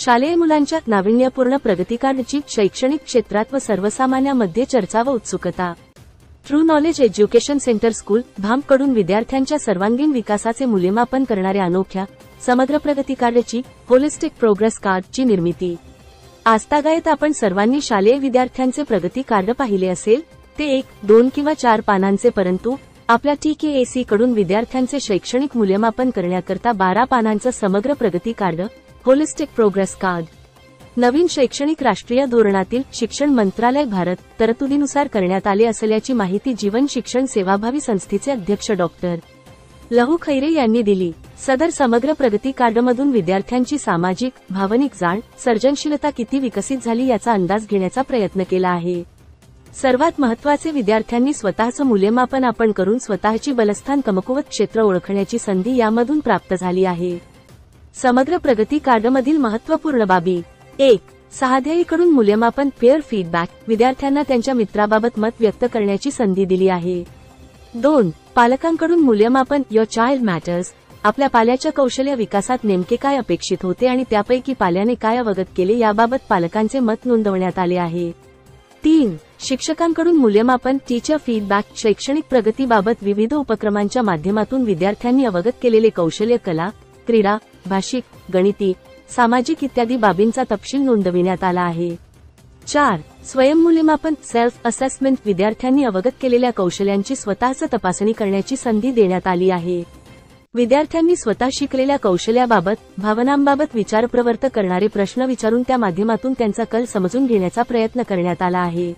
शालेय मुलांच्या नाविन्यपूर्ण प्रगतीकारची शैक्षणिक क्षेत्रात व सर्वसामान्यांमध्ये चर्चा व उत्सुकता। True knowledge education centre school भाम कडून विद्यार्थ्यांच्या सर्वांगीण विकासाचे मूल्यमापन करणाऱ्या अनोख्या समग्र प्रगतीकारची होलिस्टिक प्रोग्रेस कार्डची निर्मिती। आजतागायत आपण सर्वांनी शालेय विद्यार्थ्यांचे प्रगती कार्ड पाहिले असेल, ते 1, 2 किंवा 4 पानांचे, परंतु आपल्या TKAC कडून विद्यार्थ्यांचे शैक्षणिक मूल्यमापन करण्याकरता 12 पानांचं समग्र प्रगती कार्ड होलिस्टिक प्रोग्रेस कार्ड नवीन शैक्षणिक राष्ट्रीय धोरणातील शिक्षण मंत्रालय भारत तरतुदीनुसार करण्यात आले असल्याची माहिती जीवन शिक्षण सेवाभावी संस्थेचे अध्यक्ष डॉक्टर लहू खैरे यांनी दिली। सदर समग्र प्रगती कार्डमधून विद्यार्थ्यांची सामाजिक, भावनिक जाण, सर्जनशीलता किती विकसित झाली याचा अंदाज घेण्याचा प्रयत्न केला आहे। सर्वात महत्त्वाचे, विद्यार्थ्यांनी स्वतःचं मूल्यमापन आपण करून स्वतःची बलस्थान कमकुवत क्षेत्र ओळखण्याची संधी यामधून प्राप्त झाली आहे। समग्र प्रगती कार्डमधील महत्त्वपूर्ण बाबी: 1. सहाध्यायीकडून मूल्यमापन पेअर फीडबॅक, विद्यार्थ्यांना त्यांच्या मित्राबाबत मत व्यक्त करण्याची संधी दिली आहे। 2. पालकांकडून मूल्यमापन युअर चाइल्ड मॅटर्स, आपल्या पाल्याच्या कौशल्य विकासात नेमके काय अपेक्षित होते आणि त्यापैकी पाल्याने काय अवगत केले याबाबत पालकांचे मत नोंदवण्यात आले आहे। 3. शिक्षकांकडून मूल्यमापन टीचर फीडबॅक, शैक्षणिक प्रगतीबाबत विविध उपक्रमांच्या माध्यमातून विद्यार्थ्यांनी अवगत केलेले कौशल्य कला, क्रीडा, भाषिक, गणिती, सामाजिक इत्यादी बाबींचा तपशील नोंदविण्यात आला आहे। 4. स्वयंमूल्यमापन सेल्फ असेसमेंट, विद्यार्थ्यांनी अवगत केलेल्या कौशल्यांची स्वतःच तपासणी करण्याची संधी देण्यात आली आहे। विद्यार्थ्यांनी स्वतः शिकलेल्या कौशल्याबाबत, भावनांबाबत विचारप्रवर्त करणारे प्रश्न विचारून त्या माध्यमातून त्यांचा कल समजून घेण्याचा प्रयत्न करण्यात आला आहे।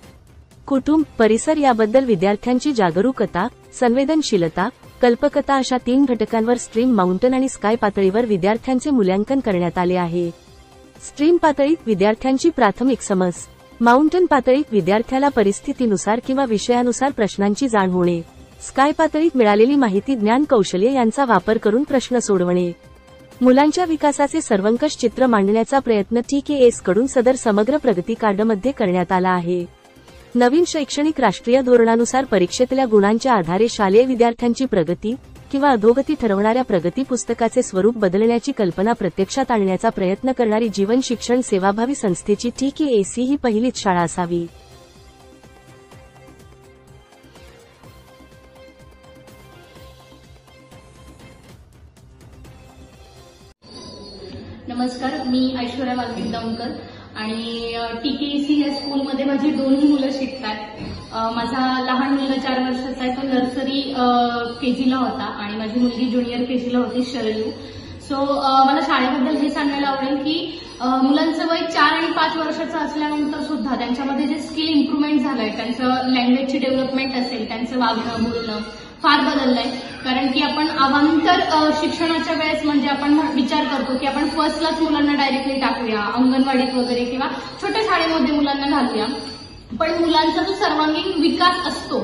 कुटुंब, परिसर याबद्दल विद्यार्थ्यांची जागरूकता, संवेदनशीलता, कल्पकता अशा 3 घटकांवर स्ट्रीम, माउंटन आणि स्काय पातळीवर विद्यार्थ्यांचे मूल्यांकन करण्यात आले आहे। स्ट्रीम पातळीत विद्यार्थ्यांची प्राथमिक समज, माउंटन पातळीत विद्यार्थ्याला परिस्थितीनुसार किंवा विषयानुसार प्रश्नांची जाण होणे, स्काय पातळीत मिळालेली माहिती, ज्ञान, कौशल्य यांचा वापर करून प्रश्न सोडवणे। मुलांच्या विकासाचे सर्वंकष चित्र मांडण्याचा प्रयत्न TKAC कडून सदर समग्र प्रगती कार्डमध्ये करण्यात आला आहे। नवीन शैक्षणिक राष्ट्रीय धोरणानुसार परीक्षेतल्या गुणांच्या आधारे शालेय विद्यार्थ्यांची प्रगती किंवा अधोगती ठरवणाऱ्या प्रगती पुस्तकाचे स्वरूप बदलण्याची कल्पना प्रत्यक्षात आणण्याचा प्रयत्न करणारी जीवन शिक्षण सेवाभावी संस्थेची TKAC ही पहिलीच शाळा असावी। नमस्कार, मी ऐश्वर्या वाल्मिक दौंडकर आणि TKAC या स्कूलमध्ये माझी 2ही मुलं शिकतात। माझा लहान मुलगा 4 वर्षाचा आहे, तो नर्सरी KGला होता आणि माझी मुलगी ज्युनियर KGला होती, शरयू। मला शाळेबद्दल हे सांगायला आवडेल की मुलांचं वय 4 आणि 5 वर्षाचं असल्यानंतर सुद्धा त्यांच्यामध्ये जे स्किल इम्प्रूव्हमेंट झालंय, त्यांचं लँग्वेजची डेव्हलपमेंट असेल, त्यांचं वागणं बोलणं फार बदललंय। कारण की आपण अवांतर शिक्षणाच्या वेळेस म्हणजे आपण विचार करतो की आपण फर्स्टलाच मुलांना डायरेक्टली टाकूया, अंगणवाडीत वगैरे किंवा छोट्या शाळेमध्ये मुलांना घालूया, पण मुलांचा जो सर्वांगीण विकास असतो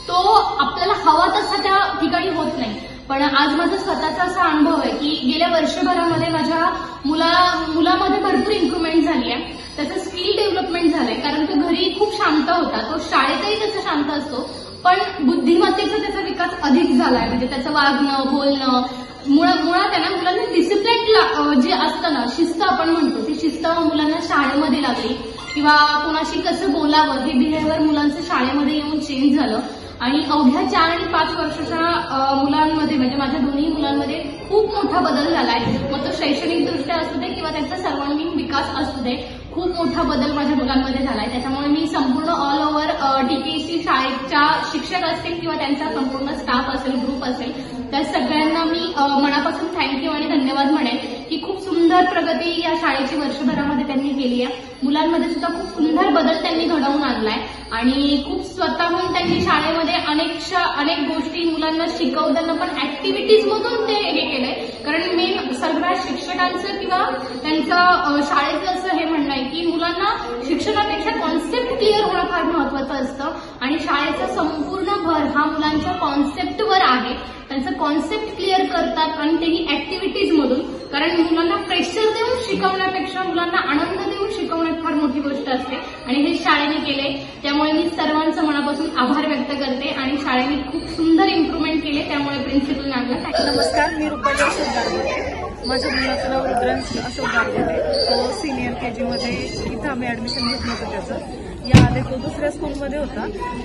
तो आपल्याला हवा तसा त्या ठिकाणी होत नाही। पण आज माझा स्वतःचा असा अनुभव आहे की गेल्या वर्षभरामध्ये माझ्या मुलामध्ये भरपूर इम्प्रूव्हमेंट झाली आहे, त्याचं स्किल डेव्हलपमेंट झालंय। कारण तो घरी खूप शांत होता, तो शाळेतही त्याचा शांत असतो, पण बुद्धिमत्तेचा त्याचा विकास अधिक झालाय। म्हणजे त्याचं वागणं बोलणं मुळात आहे ना, मुलांना डिसिप्लिन जे असतं ना, शिस्त आपण म्हणतो, ती शिस्त मुलांना शाळेमध्ये लागली किंवा कोणाशी कसं बोलावं हे बिहेवियर मुलांचं शाळेमध्ये येऊन चेंज झालं। आणि अवघ्या 4 आणि 5 वर्षाच्या मुलांमध्ये म्हणजे माझ्या 2ही मुलांमध्ये खूप मोठा बदल झालाय। मग तो शैक्षणिक दृष्ट्या असू दे किंवा त्यांचा सर्वांगीण विकास असू दे, खूप मोठा बदल माझ्या मुलांमध्ये झालाय। त्याच्यामुळे मी संपूर्ण ऑल ओव्हर TKAC शाळेच्या शिक्षक असतील किंवा त्यांचा संपूर्ण स्टाफ असेल, ग्रुप असेल, त्या सगळ्यांना मी मनापासून थँक्यू आणि धन्यवाद म्हणेन की खूप सुंदर प्रगती या शाळेची वर्षभरामध्ये त्यांनी केली आहे। मुलांमध्ये सुद्धा खूप सुंदर बदल त्यांनी घडवून आणलाय आणि खूप स्वतःहून त्यांनी शाळेमध्ये अनेक गोष्टी मुलांना शिकवताना पण ऍक्टिव्हिटीज मधून ते हे केलंय। कारण मेन सगळ्या शिक्षकांचं किंवा त्यांचं शाळेचं असं हे म्हणणं आहे की मुलांना शिक्षणापेक्षा कॉन्सेप्ट क्लिअर होणं फार महत्वाचं असतं आणि शाळेचा संपूर्ण भर हा मुलांच्या कॉन्सेप्टवर आहे। त्यांचं कॉन्सेप्ट क्लिअर करतात आणि तेही ऍक्टिव्हिटीज मधून। कारण मुलांना प्रेशर देऊन शिकवण्यापेक्षा मुलांना आनंद देऊन शिकवण्यात फार मोठी गोष्ट असते आणि हे शाळेने केले। त्यामुळे मी सर्वांचं मनापासून आभार व्यक्त करते आणि शाळेने खूप सुंदर इम्प्रूव्हमेंट केले, त्यामुळे प्रिन्सिपल मॅमला नमस्कार, मी रुपाली अशोक गारगोटे, माझ्या मुलाचं नाव रुद्रांश अशोक गारगोटे. तो सिनियर KG मध्ये इथं आम्ही ॲडमिशन घेतलं होतं त्याचं. याआधी तो दुसऱ्या स्कूलमध्ये होता,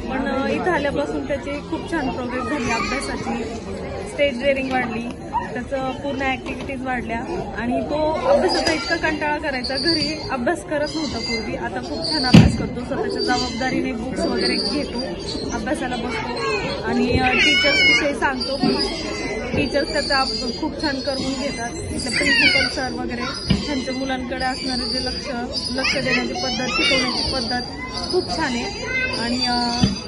पण इथं आल्यापासून त्याची खूप छान प्रोग्रेस झाली. अभ्यासाची स्टेज डेअरिंग वाढली, त्याचं पूर्ण ॲक्टिव्हिटीज वाढल्या आणि तो अभ्यासाचा इतका कंटाळा करायचा. घरी अभ्यास करत नव्हता पूर्वी, आता खूप छान अभ्यास करतो. स्वतःच्या जबाबदारीने बुक्स वगैरे घेतो, अभ्यासाला बसतो आणि टीचर्सविषयी सांगतो. टीचर्स त्याचा खूप छान करून घेतात. इथले प्रिन्सिपल सर वगैरे त्यांच्या मुलांकडे असणारे जे लक्ष देण्याची पद्धत, शिकवण्याची पद्धत खूप छान आहे आणि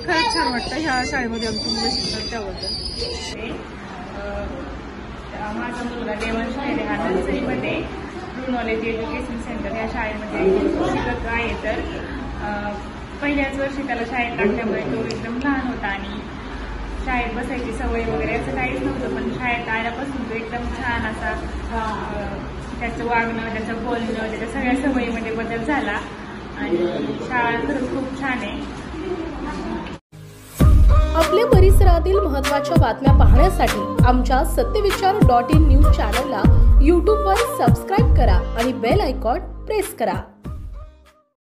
खरंच छान वाटतं ह्या शाळेमध्ये आमची मुलं शिकतात त्याबद्दल. माझा मुलगा देवांश मेरे हा नर्सरीमध्ये ट्रू नॉलेज एज्युकेशन सेंटर या शाळेमध्ये शिकत आहे. तर पहिल्याच वर्षी त्याला शाळेत टाकल्यामुळे तो एकदम लहान होता आणि शाळेत बसायची सवय वगैरे असं काहीच नव्हतं, पण शाळेत आल्यापासून तो एकदम छान असा त्याचं वागणं, त्याचं बोलणं, त्याच्या सगळ्या सवयीमध्ये बदल झाला आणि शाळा खरंच खूप छान आहे. आपल्या परिसरातील महत्त्वाच्या बातम्या पाहण्यासाठी आमच्या सत्यविचार.in न्यूज चॅनलला यूट्यूबवर सबस्क्राईब करा आणि बेल आयकॉन प्रेस करा.